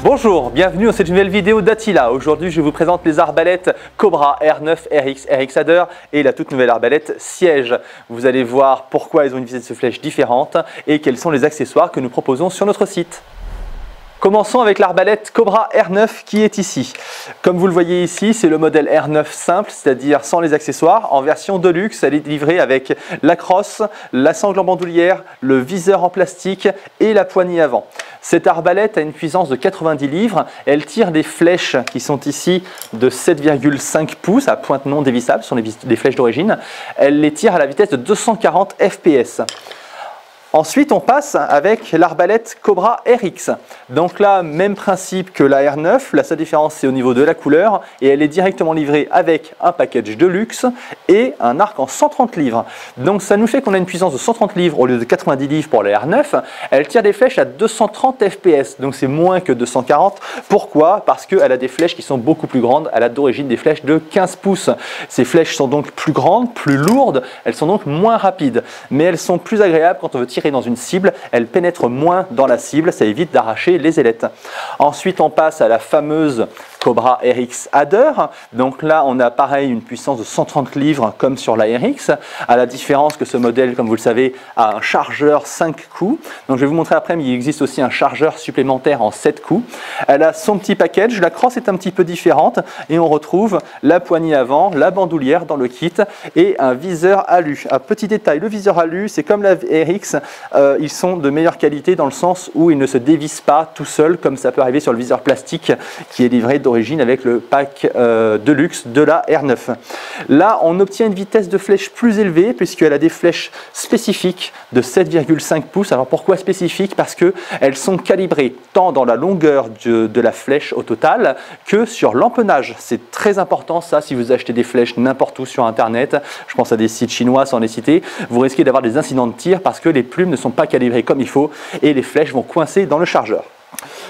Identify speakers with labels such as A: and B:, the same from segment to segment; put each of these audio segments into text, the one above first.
A: Bonjour, bienvenue dans cette nouvelle vidéo d'Attila. Aujourd'hui, je vous présente les arbalètes Cobra R9 RX, RX Adder et la toute nouvelle arbalète Siège. Vous allez voir pourquoi elles ont une vitesse de flèche différente et quels sont les accessoires que nous proposons sur notre site. Commençons avec l'arbalète Cobra R9 qui est ici. Comme vous le voyez ici, c'est le modèle R9 simple, c'est-à-dire sans les accessoires. En version Deluxe, elle est livrée avec la crosse, la sangle en bandoulière, le viseur en plastique et la poignée avant. Cette arbalète a une puissance de 90 livres. Elle tire des flèches qui sont ici de 7,5 pouces à pointe non dévissable, ce sont les flèches d'origine. Elle les tire à la vitesse de 240 fps. Ensuite, on passe avec l'arbalète Cobra RX. Donc là, même principe que la R9, la seule différence c'est au niveau de la couleur et elle est directement livrée avec un package de luxe et un arc en 130 livres. Donc ça nous fait qu'on a une puissance de 130 livres au lieu de 90 livres pour la R9. Elle tire des flèches à 230 fps, donc c'est moins que 240. Pourquoi? Parce qu'elle a des flèches qui sont beaucoup plus grandes. Elle a d'origine des flèches de 15 pouces. Ces flèches sont donc plus grandes, plus lourdes, elles sont donc moins rapides, mais elles sont plus agréables quand on veut tirer dans une cible, elle pénètre moins dans la cible, ça évite d'arracher les ailettes. Ensuite, on passe à la fameuse Cobra RX Adder. Donc là, on a pareil une puissance de 130 livres comme sur la RX, à la différence que ce modèle, comme vous le savez, a un chargeur 5 coups. Donc je vais vous montrer après, mais il existe aussi un chargeur supplémentaire en 7 coups. Elle a son petit package, la crosse est un petit peu différente et on retrouve la poignée avant, la bandoulière dans le kit et un viseur alu. Un petit détail, le viseur alu, c'est comme la RX, ils sont de meilleure qualité dans le sens où ils ne se dévissent pas tout seuls comme ça peut arriver sur le viseur plastique qui est livré d'origine avec le pack de luxe de la R9. Là, on obtient une vitesse de flèche plus élevée puisqu'elle a des flèches spécifiques de 7,5 pouces. Alors pourquoi spécifiques? Parce qu'elles sont calibrées tant dans la longueur de la flèche au total que sur l'empennage. C'est très important ça si vous achetez des flèches n'importe où sur internet. Je pense à des sites chinois sans les citer. Vous risquez d'avoir des incidents de tir parce que les plumes ne sont pas calibrées comme il faut et les flèches vont coincer dans le chargeur.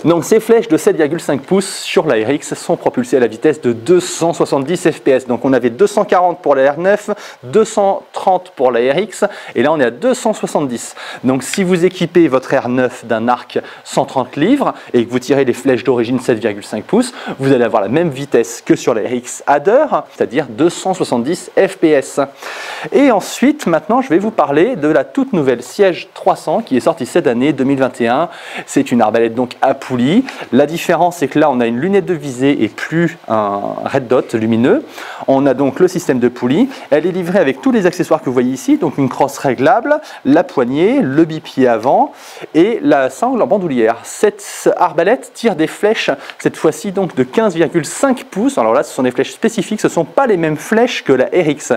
A: Donc ces flèches de 7,5 pouces sur la RX sont propulsées à la vitesse de 270 fps. Donc on avait 240 pour la R9, 230 pour la RX et là on est à 270. Donc si vous équipez votre R9 d'un arc 130 livres et que vous tirez les flèches d'origine 7,5 pouces, vous allez avoir la même vitesse que sur la RX Adder, c'est-à-dire 270 fps. Et ensuite, maintenant, je vais vous parler de la toute nouvelle Siège 300 qui est sortie cette année 2021. C'est une arbalète donc à poulie. La différence, c'est que là, on a une lunette de visée et plus un red dot lumineux. On a donc le système de poulie. Elle est livrée avec tous les accessoires que vous voyez ici, donc une crosse réglable, la poignée, le bipied avant et la sangle en bandoulière. Cette arbalète tire des flèches, cette fois-ci donc de 15,5 pouces. Alors là, ce sont des flèches spécifiques, ce ne sont pas les mêmes flèches que la RX.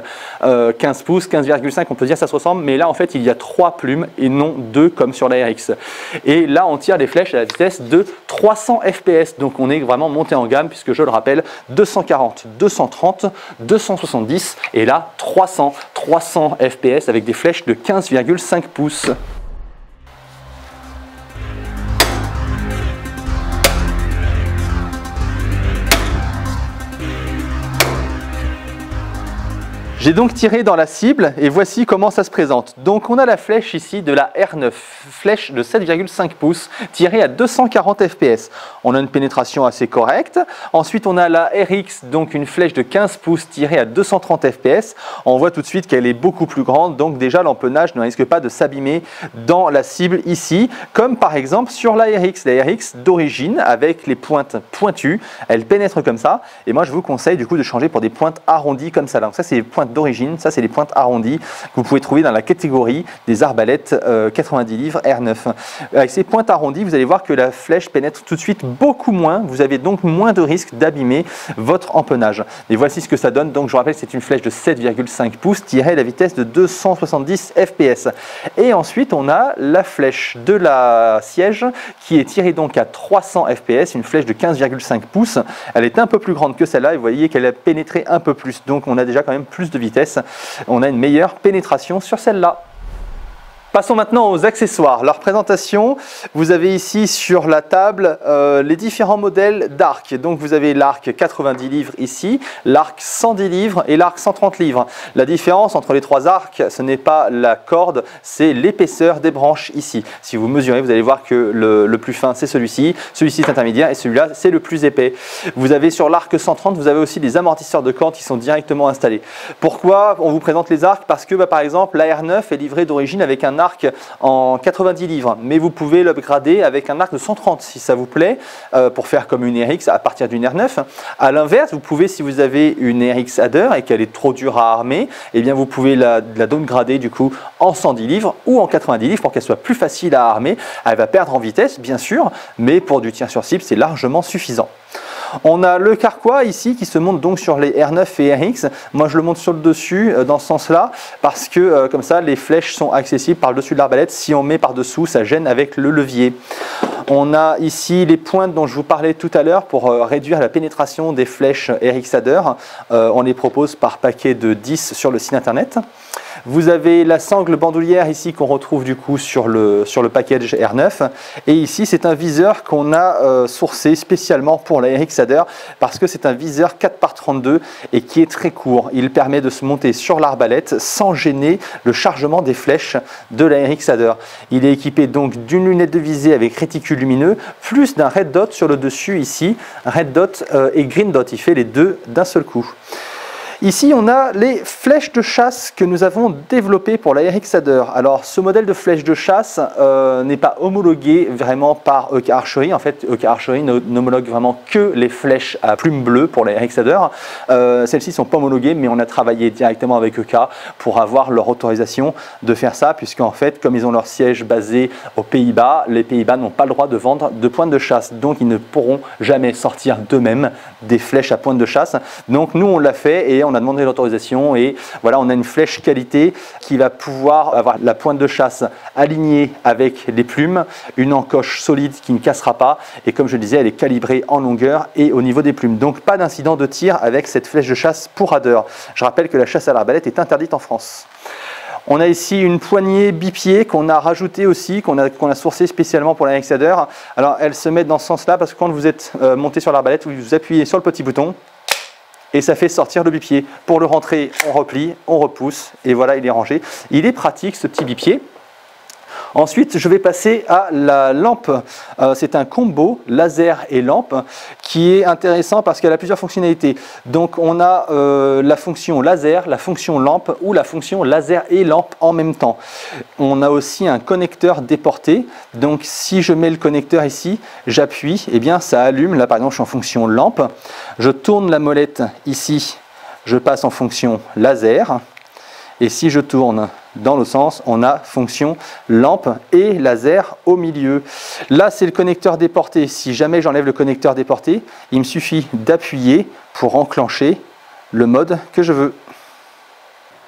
A: 15 pouces, 15,5, on peut dire ça se ressemble, mais là, en fait, il y a 3 plumes et non 2 comme sur la RX. Et là, on tire des flèches à la vitesse de 300 fps, donc on est vraiment monté en gamme puisque je le rappelle, 240, 230, 270 et là 300 fps avec des flèches de 15,5 pouces. J'ai donc tiré dans la cible et voici comment ça se présente. Donc on a la flèche ici de la R9, flèche de 7,5 pouces tirée à 240 fps. On a une pénétration assez correcte. Ensuite on a la RX, donc une flèche de 15 pouces tirée à 230 fps. On voit tout de suite qu'elle est beaucoup plus grande, donc déjà l'empennage ne risque pas de s'abîmer dans la cible ici, comme par exemple sur la RX. La RX d'origine avec les pointes pointues, elle pénètre comme ça. Et moi je vous conseille du coup de changer pour des pointes arrondies comme ça. Donc ça c'est les pointes d'origine, ça c'est les pointes arrondies que vous pouvez trouver dans la catégorie des arbalètes 90 livres R9. Avec ces pointes arrondies, vous allez voir que la flèche pénètre tout de suite beaucoup moins, vous avez donc moins de risque d'abîmer votre empennage. Et voici ce que ça donne, donc je vous rappelle c'est une flèche de 7,5 pouces tirée à la vitesse de 270 fps. Et ensuite on a la flèche de la Siège qui est tirée donc à 300 fps, une flèche de 15,5 pouces. Elle est un peu plus grande que celle-là et vous voyez qu'elle a pénétré un peu plus, donc on a déjà quand même plus de vitesse, on a une meilleure pénétration sur celle-là. Passons maintenant aux accessoires. Leur présentation, vous avez ici sur la table les différents modèles d'arc. Donc vous avez l'arc 90 livres ici, l'arc 110 livres et l'arc 130 livres. La différence entre les trois arcs, ce n'est pas la corde, c'est l'épaisseur des branches ici. Si vous mesurez, vous allez voir que le plus fin c'est celui-ci est intermédiaire et celui-là c'est le plus épais. Vous avez sur l'arc 130, vous avez aussi des amortisseurs de corde qui sont directement installés. Pourquoi on vous présente les arcs? Parce que par exemple la R9 est livrée d'origine avec un arc en 90 livres, mais vous pouvez l'upgrader avec un arc de 130 si ça vous plaît, pour faire comme une RX à partir d'une R9. À l'inverse, vous pouvez, si vous avez une RX Adder et qu'elle est trop dure à armer, eh bien vous pouvez la downgrader du coup en 110 livres ou en 90 livres pour qu'elle soit plus facile à armer. Elle va perdre en vitesse bien sûr, mais pour du tir sur cible c'est largement suffisant. On a le carquois ici qui se monte donc sur les R9 et RX. Moi je le monte sur le dessus dans ce sens-là parce que comme ça les flèches sont accessibles par le dessus de l'arbalète. Si on met par dessous, ça gêne avec le levier. On a ici les pointes dont je vous parlais tout à l'heure pour réduire la pénétration des flèches RX Adder. On les propose par paquet de 10 sur le site internet. Vous avez la sangle bandoulière ici qu'on retrouve du coup sur le package R9 et ici c'est un viseur qu'on a sourcé spécialement pour la RX Adder parce que c'est un viseur 4x32 et qui est très court. Il permet de se monter sur l'arbalète sans gêner le chargement des flèches de la RX Adder. Il est équipé donc d'une lunette de visée avec réticule lumineux plus d'un red dot sur le dessus ici, red dot et green dot, il fait les deux d'un seul coup. Ici, on a les flèches de chasse que nous avons développées pour la RX Adder. Alors, ce modèle de flèche de chasse n'est pas homologué vraiment par EK Archery. En fait, EK Archery n'homologue vraiment que les flèches à plumes bleues pour la RX Adder. Celles-ci ne sont pas homologuées, mais on a travaillé directement avec EK pour avoir leur autorisation de faire ça, puisqu'en fait, comme ils ont leur siège basé aux Pays-Bas, les Pays-Bas n'ont pas le droit de vendre de pointe de chasse. Donc, ils ne pourront jamais sortir d'eux-mêmes des flèches à pointe de chasse. Donc, nous, on l'a fait et on a demandé l'autorisation et voilà, on a une flèche qualité qui va pouvoir avoir la pointe de chasse alignée avec les plumes, une encoche solide qui ne cassera pas et comme je le disais, elle est calibrée en longueur et au niveau des plumes. Donc pas d'incident de tir avec cette flèche de chasse pour Adder. Je rappelle que la chasse à l'arbalète est interdite en France. On a ici une poignée bipied qu'on a rajoutée aussi, qu'on a sourcée spécialement pour la RX Adder. Alors elle se met dans ce sens-là parce que quand vous êtes monté sur l'arbalète, vous appuyez sur le petit bouton et ça fait sortir le bipied. Pour le rentrer, on replie, on repousse et voilà, il est rangé. Il est pratique ce petit bipied. Ensuite, je vais passer à la lampe. C'est un combo laser et lampe qui est intéressant parce qu'elle a plusieurs fonctionnalités. Donc, on a la fonction laser, la fonction lampe ou la fonction laser et lampe en même temps. On a aussi un connecteur déporté. Donc, si je mets le connecteur ici, j'appuie, et bien ça allume. Là, par exemple, je suis en fonction lampe. Je tourne la molette ici, je passe en fonction laser. Et si je tourne dans l'autre sens, on a fonction lampe et laser au milieu. Là, c'est le connecteur déporté. Si jamais j'enlève le connecteur déporté, il me suffit d'appuyer pour enclencher le mode que je veux.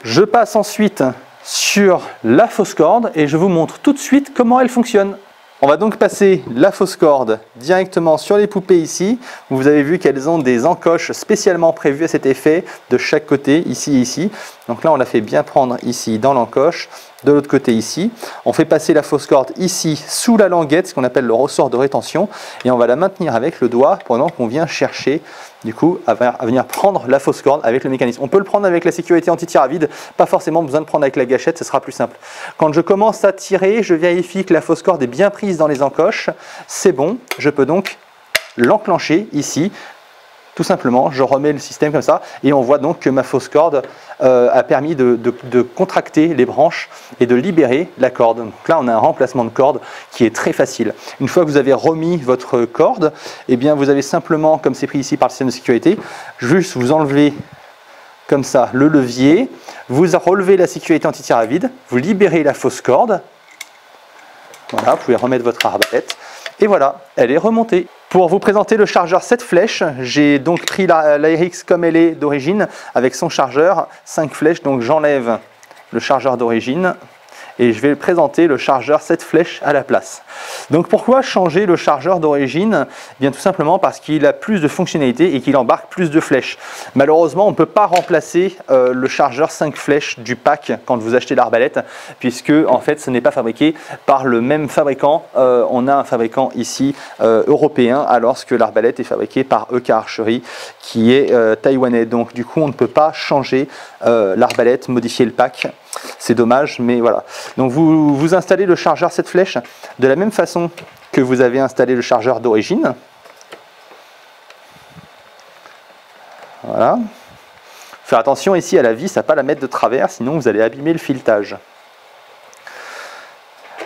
A: Je passe ensuite sur la fausse corde et je vous montre tout de suite comment elle fonctionne. On va donc passer la fausse corde directement sur les poupées ici. Vous avez vu qu'elles ont des encoches spécialement prévues à cet effet de chaque côté, ici et ici. Donc là, on la fait bien prendre ici dans l'encoche, de l'autre côté ici. On fait passer la fausse corde ici sous la languette, ce qu'on appelle le ressort de rétention. Et on va la maintenir avec le doigt pendant qu'on vient chercher, du coup, à venir prendre la fausse corde avec le mécanisme. On peut le prendre avec la sécurité anti-tir à vide, pas forcément besoin de prendre avec la gâchette, ce sera plus simple. Quand je commence à tirer, je vérifie que la fausse corde est bien prise dans les encoches. C'est bon, je peux donc l'enclencher ici. Tout simplement, je remets le système comme ça et on voit donc que ma fausse corde a permis de contracter les branches et de libérer la corde. Donc là, on a un remplacement de corde qui est très facile. Une fois que vous avez remis votre corde, eh bien, vous avez simplement, comme c'est pris ici par le système de sécurité, juste vous enlevez comme ça le levier, vous relevez la sécurité anti-tir à vide, vous libérez la fausse corde. Voilà, vous pouvez remettre votre arbalète. Et voilà, elle est remontée. Pour vous présenter le chargeur 7 flèches, j'ai donc pris la RX comme elle est d'origine, avec son chargeur, 5 flèches, donc j'enlève le chargeur d'origine, et je vais présenter le chargeur 7 flèches à la place. Donc pourquoi changer le chargeur d'origine? Bien tout simplement parce qu'il a plus de fonctionnalités et qu'il embarque plus de flèches. Malheureusement, on ne peut pas remplacer le chargeur 5 flèches du pack quand vous achetez l'arbalète, puisque en fait ce n'est pas fabriqué par le même fabricant. On a un fabricant ici européen, alors que l'arbalète est fabriquée par EK Archery qui est taïwanais. Donc du coup on ne peut pas changer l'arbalète, modifier le pack. C'est dommage, mais voilà. Donc vous installez le chargeur 7 flèches de la même façon que vous avez installé le chargeur d'origine. Voilà. Faire attention ici à la vis à ne pas la mettre de travers, sinon vous allez abîmer le filetage.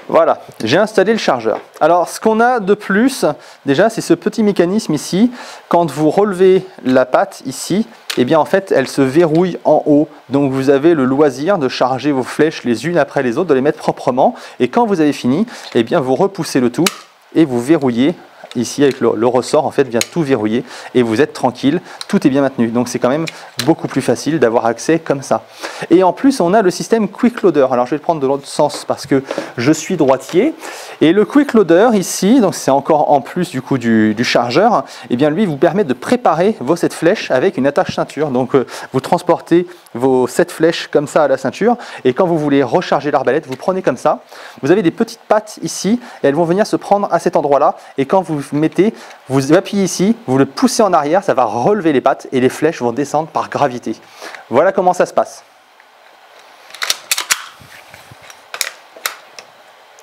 A: Voilà, j'ai installé le chargeur. Alors ce qu'on a de plus, déjà c'est ce petit mécanisme ici. Quand vous relevez la patte ici, eh bien en fait elle se verrouille en haut. Donc vous avez le loisir de charger vos flèches les unes après les autres, de les mettre proprement. Et quand vous avez fini, eh bien vous repoussez le tout et vous verrouillez. Ici avec le ressort en fait vient tout verrouiller et vous êtes tranquille, tout est bien maintenu. Donc c'est quand même beaucoup plus facile d'avoir accès comme ça. Et en plus on a le système Quick Loader. Alors je vais le prendre de l'autre sens parce que je suis droitier. Et le Quick Loader ici, donc c'est encore en plus du coup du chargeur, et bien lui vous permet de préparer vos 7 flèches avec une attache ceinture. Donc vous transportez vos 7 flèches comme ça à la ceinture et quand vous voulez recharger l'arbalète, vous prenez comme ça. Vous avez des petites pattes ici et elles vont venir se prendre à cet endroit-là et quand vous mettez, vous appuyez ici, vous le poussez en arrière, ça va relever les pattes et les flèches vont descendre par gravité. Voilà comment ça se passe.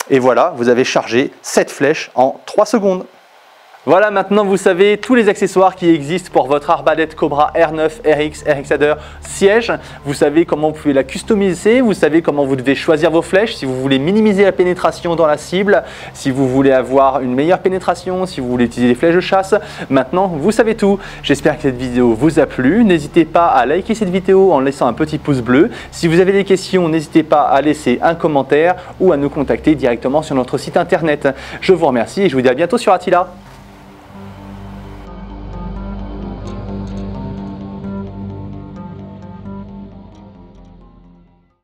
A: Et voilà, vous avez chargé 7 flèches en 3 secondes. Voilà, maintenant vous savez tous les accessoires qui existent pour votre arbalète Cobra R9, RX, RX Adder siège. Vous savez comment vous pouvez la customiser, vous savez comment vous devez choisir vos flèches, si vous voulez minimiser la pénétration dans la cible, si vous voulez avoir une meilleure pénétration, si vous voulez utiliser des flèches de chasse. Maintenant, vous savez tout. J'espère que cette vidéo vous a plu. N'hésitez pas à liker cette vidéo en laissant un petit pouce bleu. Si vous avez des questions, n'hésitez pas à laisser un commentaire ou à nous contacter directement sur notre site internet. Je vous remercie et je vous dis à bientôt sur Attila.